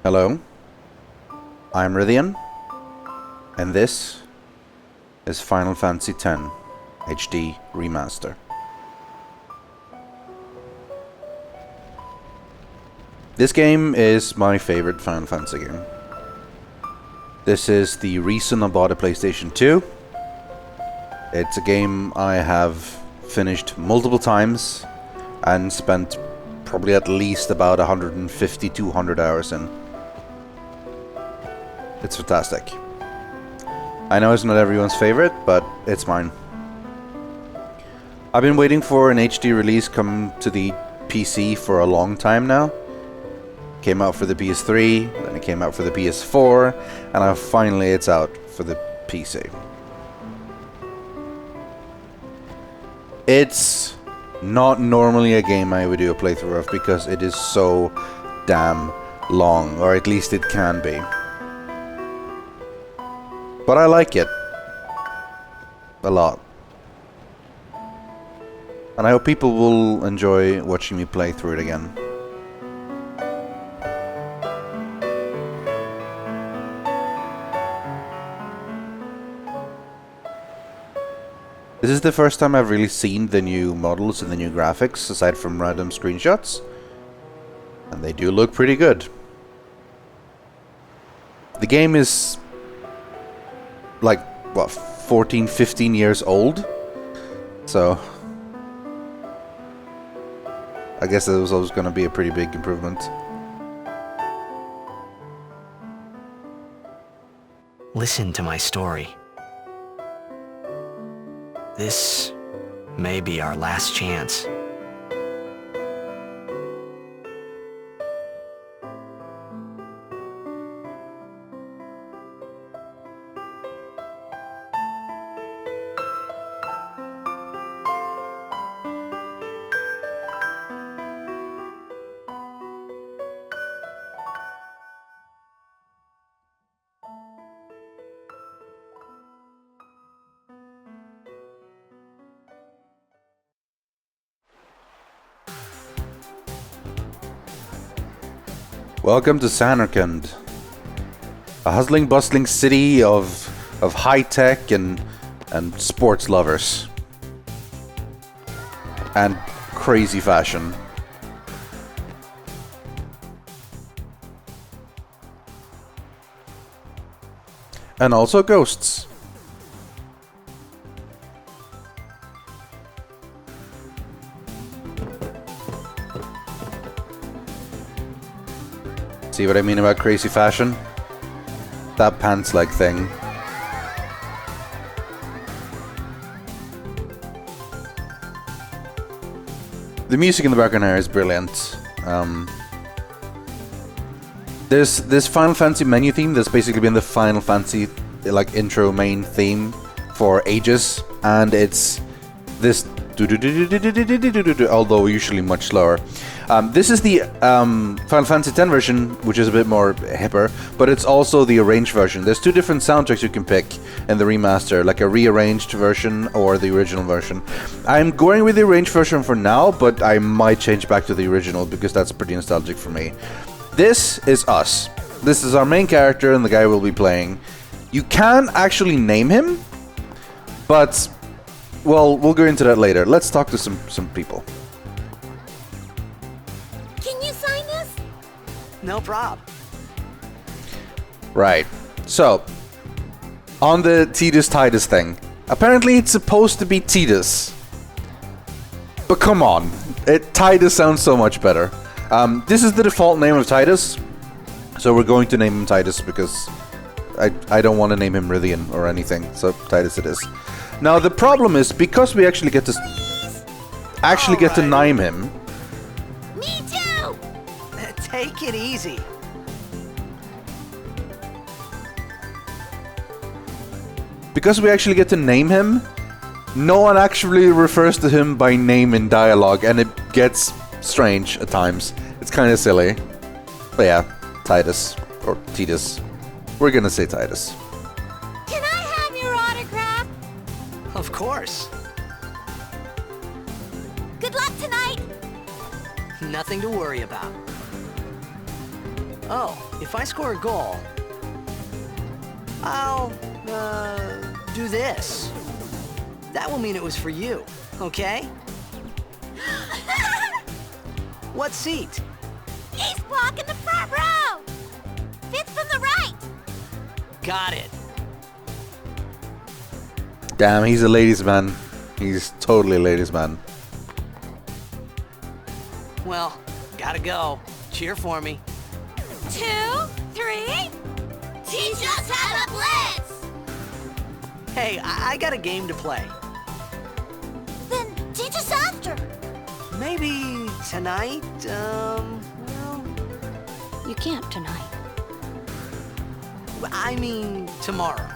Hello, I'm Rythian, and this is Final Fantasy X HD Remaster. This game is my favorite Final Fantasy game. This is the reason I bought a PlayStation 2. It's a game I have finished multiple times and spent probably at least about 150-200 hours in. It's fantastic. I know it's not everyone's favorite, but it's mine. I've been waiting for an HD release come to the PC for a long time now. Came out for the PS3, then it came out for the PS4, and now finally it's out for the PC. It's not normally a game I would do a playthrough of because it is so damn long, or at least it can be. But I like it a lot. And I hope people will enjoy watching me play through it again. This is the first time I've really seen the new models and the new graphics, aside from random screenshots. And they do look pretty good. The game is like, what, 14, 15 years old? So I guess it was always going to be a pretty big improvement. Listen to my story. This may be our last chance. Welcome to Zanarkand, a hustling, bustling city of high tech and sports lovers and crazy fashion. And also ghosts. See what I mean about crazy fashion? That pants-like thing. The music in the background here is brilliant. There's this Final Fantasy menu theme that's basically been the Final Fantasy like intro main theme for ages, and it's this although usually much slower. This is the Final Fantasy X version, which is a bit more hipper, but it's also the arranged version. There's two different soundtracks you can pick in the remaster, like a rearranged version or the original version. I'm going with the arranged version for now, but I might change back to the original because that's pretty nostalgic for me. This is us. This is our main character and the guy we'll be playing. You can actually name him, but well, we'll go into that later. Let's talk to some people. Can you sign this? No prob. Right. So, on the Titus thing, apparently it's supposed to be Titus. But come on, Titus sounds so much better. This is the default name of Titus, so we're going to name him Titus because I don't want to name him Rythian or anything, so Titus it is. Now the problem is, because we actually get to name him. Me too! Take it easy. Because we actually get to name him, no one actually refers to him by name in dialogue, and it gets strange at times. It's kind of silly. But yeah, Titus, or Titus. We're gonna say Titus. Can I have your autograph? Of course. Good luck tonight! Nothing to worry about. Oh, if I score a goal, I'll, do this. That will mean it was for you, okay? What seat? He's blocking the front row! Fifth from the right! Got it. Damn, he's a ladies' man. He's totally a ladies' man. Well, gotta go. Cheer for me. 2, 3... Teach us how to blitz! Hey, I got a game to play. Then teach us after. Maybe tonight, well... You can't tonight. I mean tomorrow.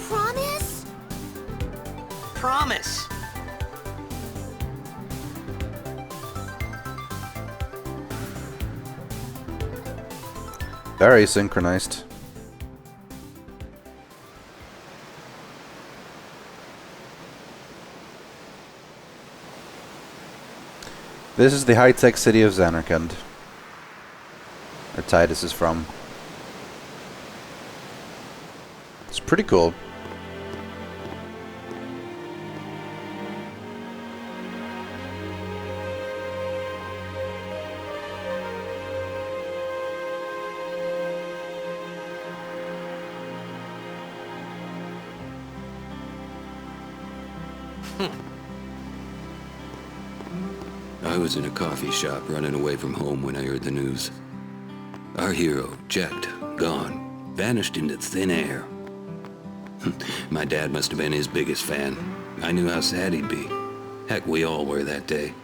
Promise? Promise. Very synchronized. This is the high-tech city of Zanarkand, where Titus is from. It's pretty cool. I was in a coffee shop running away from home when I heard the news. Our hero, Jet, gone, vanished into thin air. My dad must have been his biggest fan. I knew how sad he'd be. Heck, we all were that day.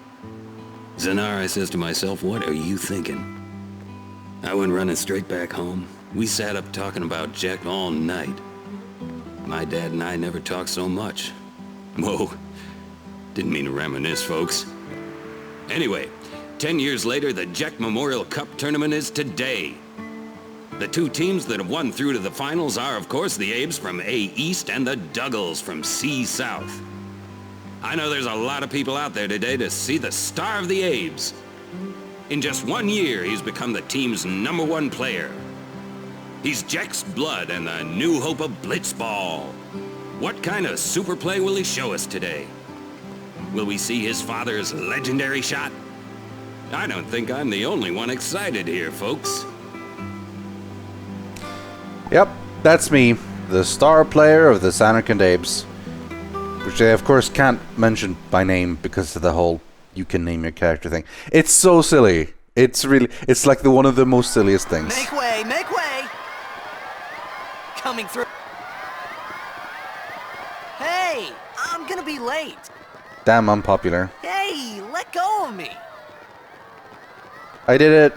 Zanar, I says to myself, what are you thinking? I went running straight back home. We sat up talking about Jet all night. My dad and I never talked so much. Whoa, didn't mean to reminisce, folks. Anyway, 10 years later, the Jack Memorial Cup tournament is today. The two teams that have won through to the finals are, of course, the Abes from A East and the Duggles from C South. I know there's a lot of people out there today to see the star of the Abes. In just 1 year, he's become the team's #1 player. He's Jack's blood and the new hope of Blitzball. What kind of super play will he show us today? Will we see his father's legendary shot? I don't think I'm the only one excited here, folks. Yep, that's me, the star player of the Zanarkand Abes. Which I, of course, can't mention by name because of the whole you can name your character thing. It's so silly. It's like one of the most silliest things. Make way, make way! Coming through. Hey, I'm gonna be late. Damn unpopular. Hey, let go of me. I did it.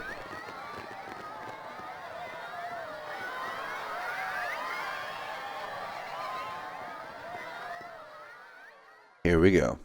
Here we go.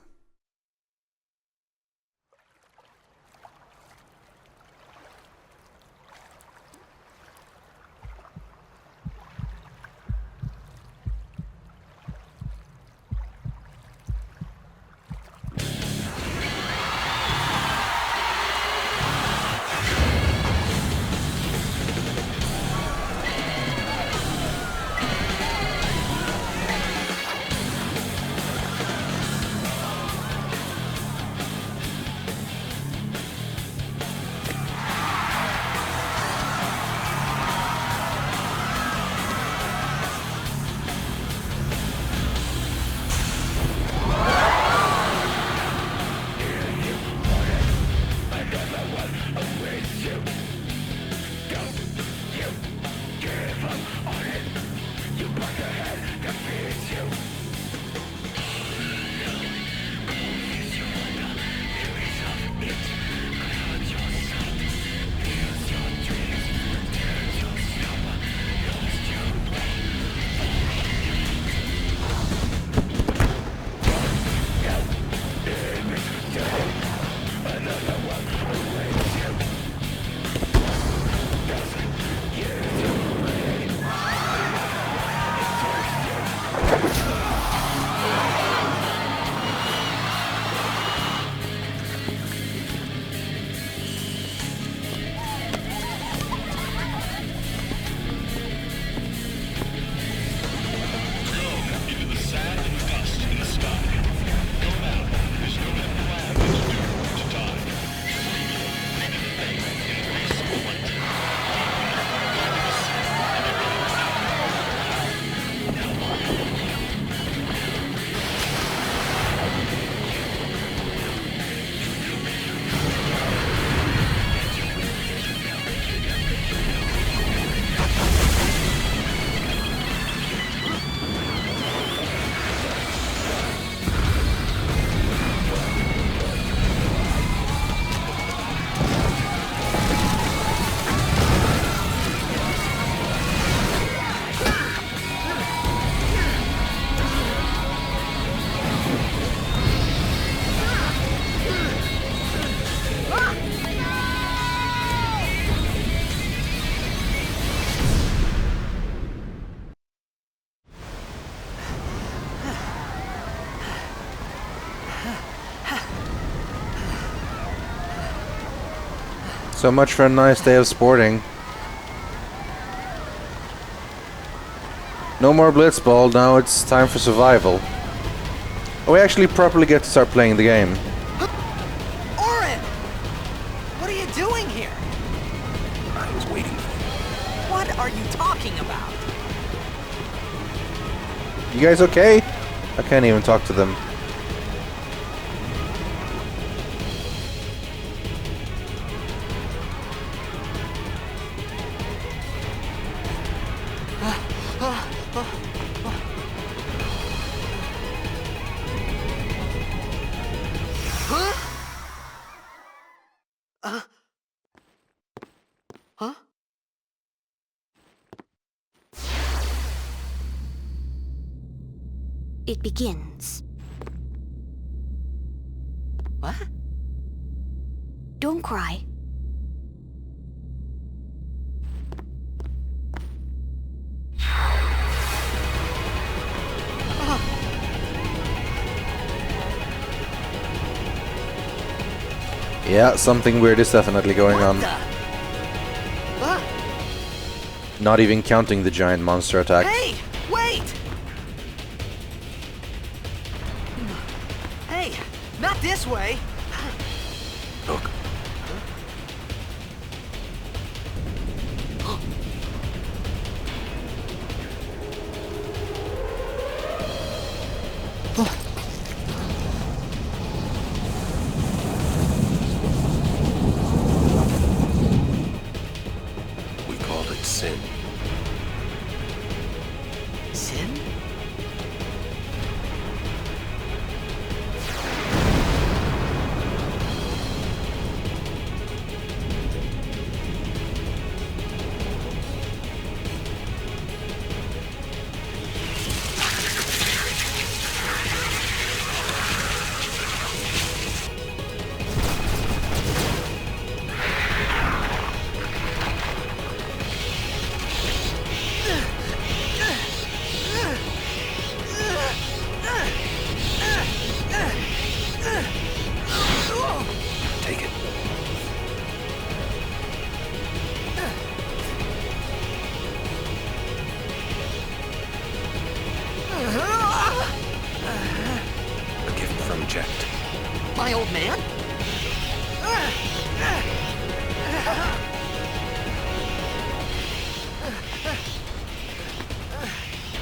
So much for a nice day of sporting. No more Blitzball, now it's time for survival. Oh, we actually properly get to start playing the game. Auron! What are you doing here? I was waiting for you. What are you talking about? You guys okay? I can't even talk to them. Huh? It begins. What? Don't cry. Yeah, something weird is definitely going on. Not even counting the giant monster attack. Hey! Wait! Hey! Not this way! Look. We called it sin. Sin? Take it. A gift from Jet. My old man?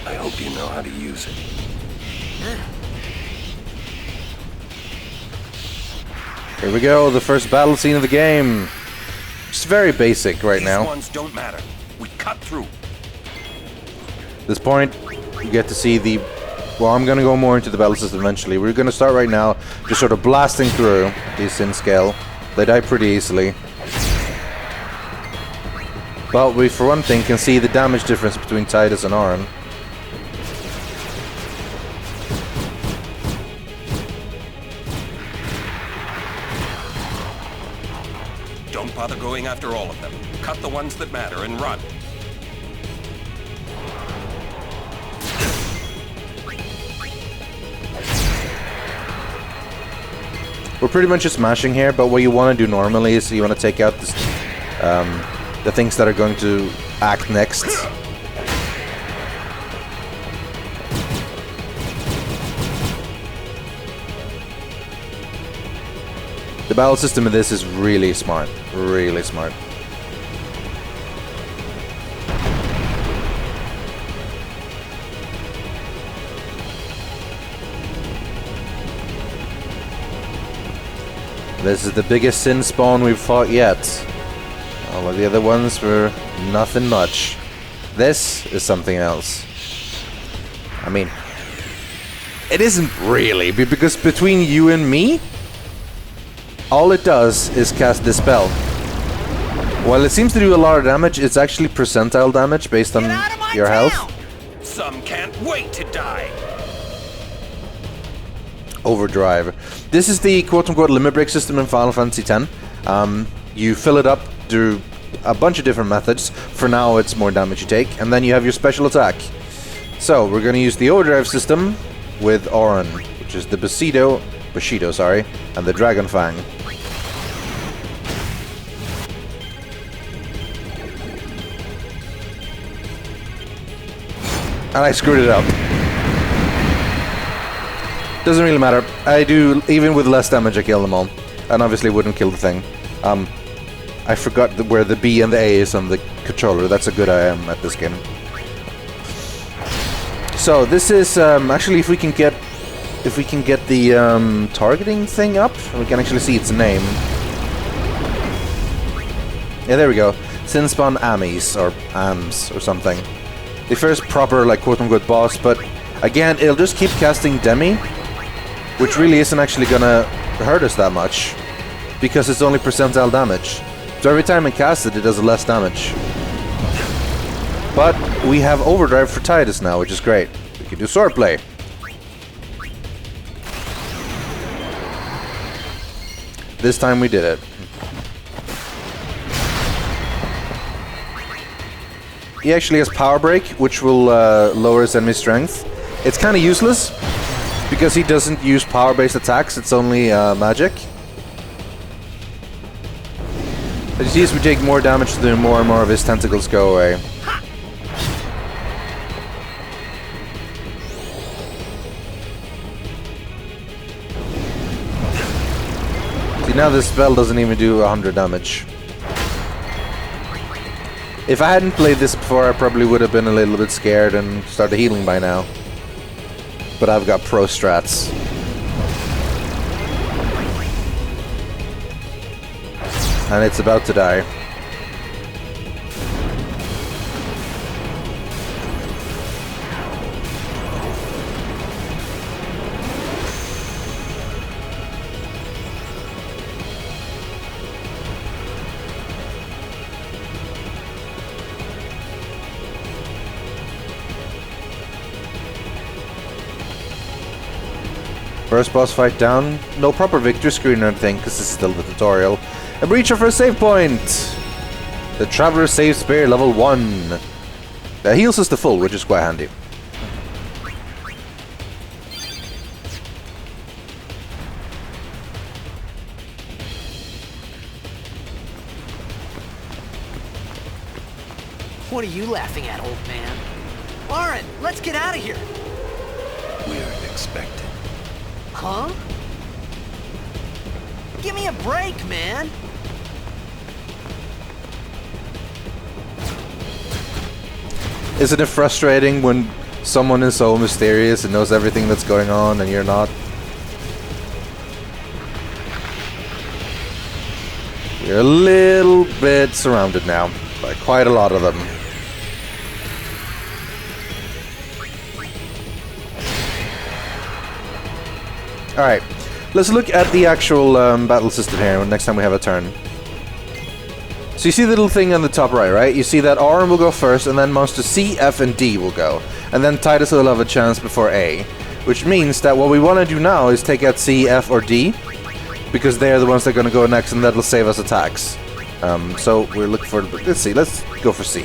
I hope you know how to use it. Here we go, the first battle scene of the game. It's very basic right now. These ones don't matter. We cut through. At this point, you get to see the... Well, I'm going to go more into the battle system eventually. We're going to start right now, just sort of blasting through the Sin Scale. They die pretty easily. But we, for one thing, can see the damage difference between Titus and Auron. Don't bother going after all of them. Cut the ones that matter and run. We're pretty much just mashing here, but what you want to do normally is you want to take out this, the things that are going to act next. The battle system of this is really smart. Really smart. This is the biggest Sin spawn we've fought yet. All of the other ones were nothing much. This is something else. I mean, it isn't really, because between you and me, all it does is cast Dispel. While it seems to do a lot of damage, it's actually percentile damage based on your health. Some can't wait to die. Overdrive. This is the quote-unquote limit break system in Final Fantasy X. You fill it up through a bunch of different methods. For now, it's more damage you take, and then you have your special attack. So we're going to use the overdrive system with Auron, which is the Bushido, and the Dragon Fang. And I screwed it up. Doesn't really matter. I do, even with less damage, I kill them all. And obviously wouldn't kill the thing. I forgot where the B and the A is on the controller. That's how good I am at this game. So this is actually if we can get the targeting thing up, we can actually see its name. Yeah, there we go. Sinspawn Amis or Ams or something. The first proper, like, quote-unquote boss, but again, it'll just keep casting Demi, which really isn't actually gonna hurt us that much, because it's only percentile damage. So every time it casts it, it does less damage. But we have Overdrive for Titus now, which is great. We can do swordplay. This time we did it. He actually has Power Break, which will lower his enemy strength. It's kind of useless, because he doesn't use power-based attacks, it's only magic. But you see, as we take more damage, the more and more of his tentacles go away. See, now this spell doesn't even do 100 damage. If I hadn't played this before, I probably would have been a little bit scared and started healing by now. But I've got pro strats. And it's about to die. First boss fight down. No proper victory screen or anything, because this is still the tutorial. A breach of our save point! The Traveler Save Spear level 1. That heals us to full, which is quite handy. What are you laughing at, old man? Auron, let's get out of here! We're expected. Huh? Give me a break, man! Isn't it frustrating when someone is so mysterious and knows everything that's going on and you're not? You're a little bit surrounded now by quite a lot of them. Alright, let's look at the actual battle system here next time we have a turn. So you see the little thing on the top right? You see that Auron will go first, and then monsters C, F, and D will go. And then Titus will have a chance before A. Which means that what we want to do now is take out C, F, or D, because they're the ones that are going to go next, and that'll save us attacks. So we're looking for... Let's see, let's go for C.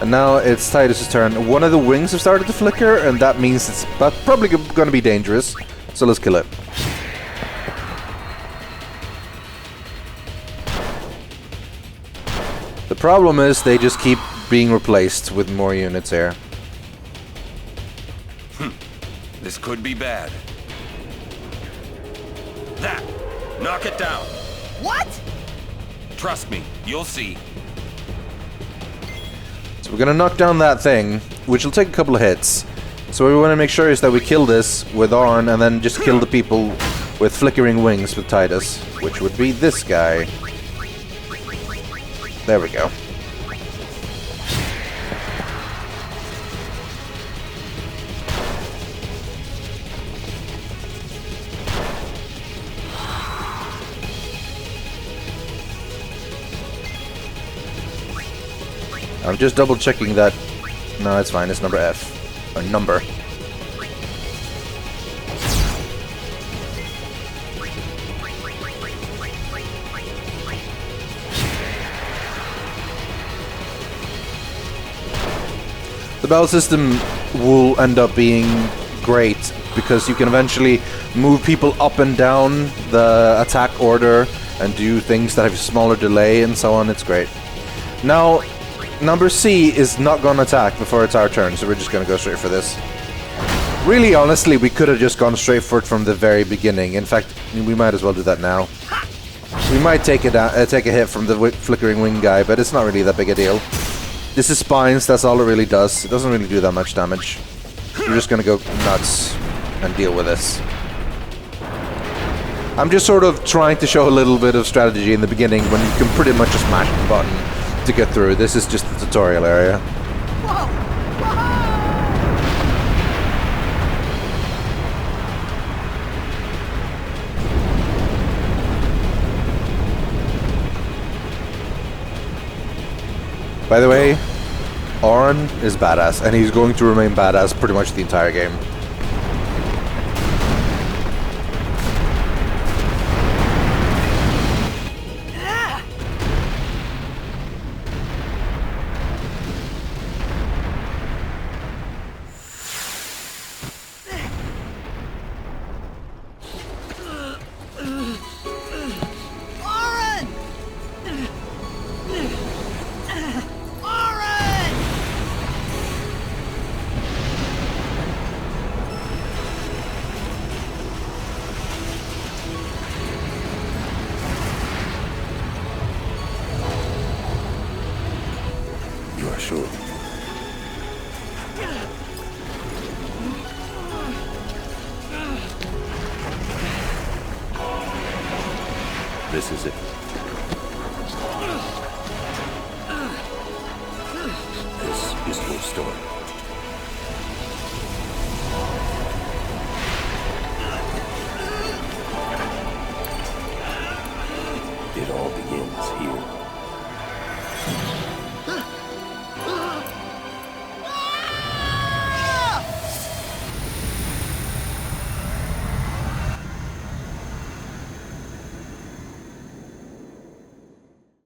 And now it's Titus' turn. One of the wings have started to flicker, and that means it's probably going to be dangerous. So let's kill it. The problem is they just keep being replaced with more units here. This could be bad. That! Knock it down! What? Trust me, you'll see. So we're gonna knock down that thing, which will take a couple of hits. So what we want to make sure is that we kill this with Auron and then just kill the people with flickering wings with Titus, which would be this guy. There we go. I'm just double checking that. No, it's fine. It's number F. Or number. The battle system will end up being great because you can eventually move people up and down the attack order and do things that have a smaller delay and so on. It's great. Now, number C is not going to attack before it's our turn, so we're just going to go straight for this. Really, honestly, we could have just gone straight for it from the very beginning. In fact, we might as well do that now. We might take a hit from the flickering wing guy, but it's not really that big a deal. This is spines, that's all it really does. It doesn't really do that much damage. We're just gonna go nuts and deal with this. I'm just sort of trying to show a little bit of strategy in the beginning when you can pretty much just mash the button to get through. This is just the tutorial area. Whoa! By the way, Auron is badass, and he's going to remain badass pretty much the entire game. Sure. This is it. This is your story.